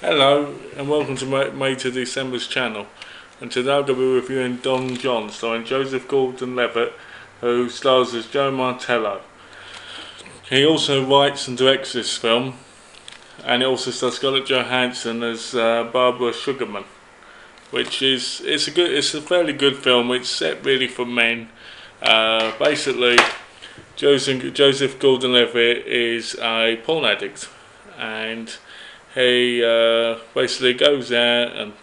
Hello and welcome to May to December's channel, and today I'll be reviewing Don Jon, starring Joseph Gordon-Levitt, who stars as Joe Martello. He also writes and directs this film, and it also stars Scarlett Johansson as Barbara Sugarman, which is it's a fairly good film. It's set really for men. Basically, Joseph Gordon-Levitt is a porn addict, and he basically goes out and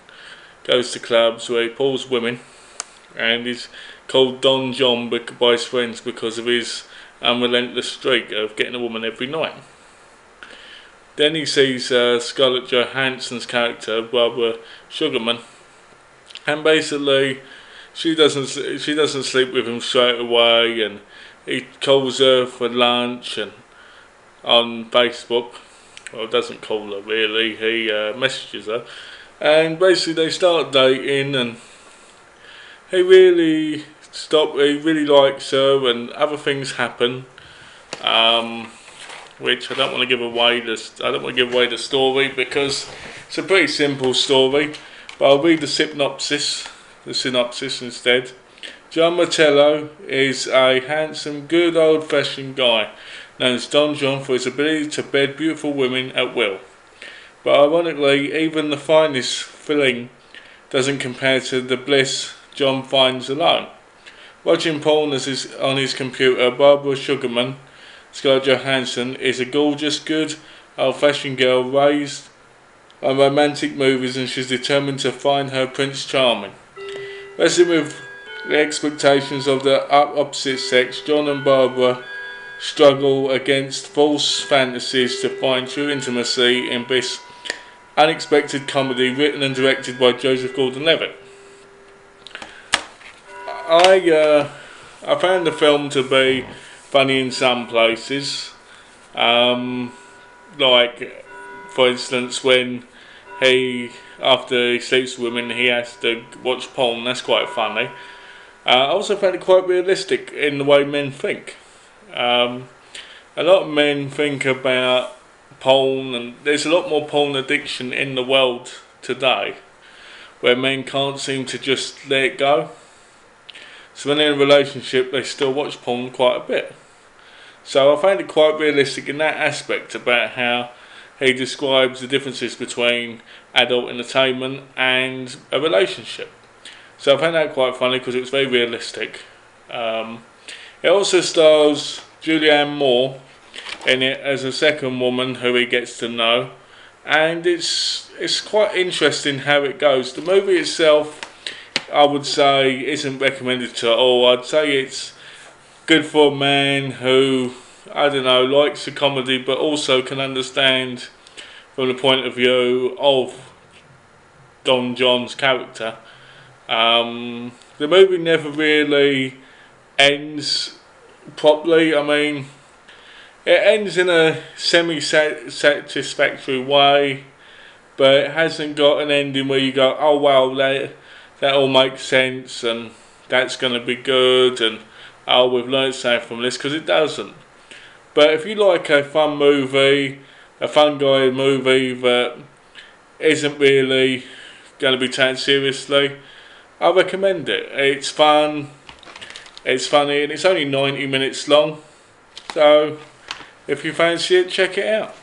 goes to clubs where he pulls women, and he's called Don Jon by his friends because of his unrelentless streak of getting a woman every night. Then he sees Scarlett Johansson's character, Barbara Sugarman, and basically she doesn't sleep with him straight away, and he calls her for lunch and on Facebook. Well, doesn't call her really, he messages her, and basically they start dating, and he really likes her, and other things happen, which I don't want to give away the story because it's a pretty simple story, but I'll read the synopsis instead. Joe Martello is a handsome, good old-fashioned guy known as Don Jon for his ability to bed beautiful women at will. But ironically, even the finest filling doesn't compare to the bliss Jon finds alone. Watching porn on his computer, Barbara Sugarman, Scarlett Johansson, is a gorgeous, good, old-fashioned girl raised on romantic movies, and she's determined to find her Prince Charming. Wrestling with the expectations of the opposite sex, Jon and Barbara struggle against false fantasies to find true intimacy in this unexpected comedy written and directed by Joseph Gordon-Levitt. I found the film to be funny in some places, like for instance when after he sleeps with women he has to watch porn. That's quite funny. I also found it quite realistic in the way men think. A lot of men think about porn, and there's a lot more porn addiction in the world today, where men can't seem to just let it go. So when they're in a relationship, they still watch porn quite a bit. So I found it quite realistic in that aspect about how he describes the differences between adult entertainment and a relationship. So I found that quite funny because it was very realistic. It also stars Julianne Moore in it as a second woman who he gets to know, and it's quite interesting how it goes. The movie itself, I would say, isn't recommended to all. I'd say it's good for a man who, I don't know, likes a comedy but also can understand from the point of view of Don Jon's character. The movie never really ends properly. I mean, it ends in a semi-satisfactory way, but it hasn't got an ending where you go, oh wow, that all makes sense and that's going to be good, and oh, we've learned something from this, because it doesn't. But if you like a fun movie, a fun guy movie that isn't really going to be taken seriously, I recommend it. It's fun, it's funny, and it's only 90 minutes long. So if you fancy it, check it out.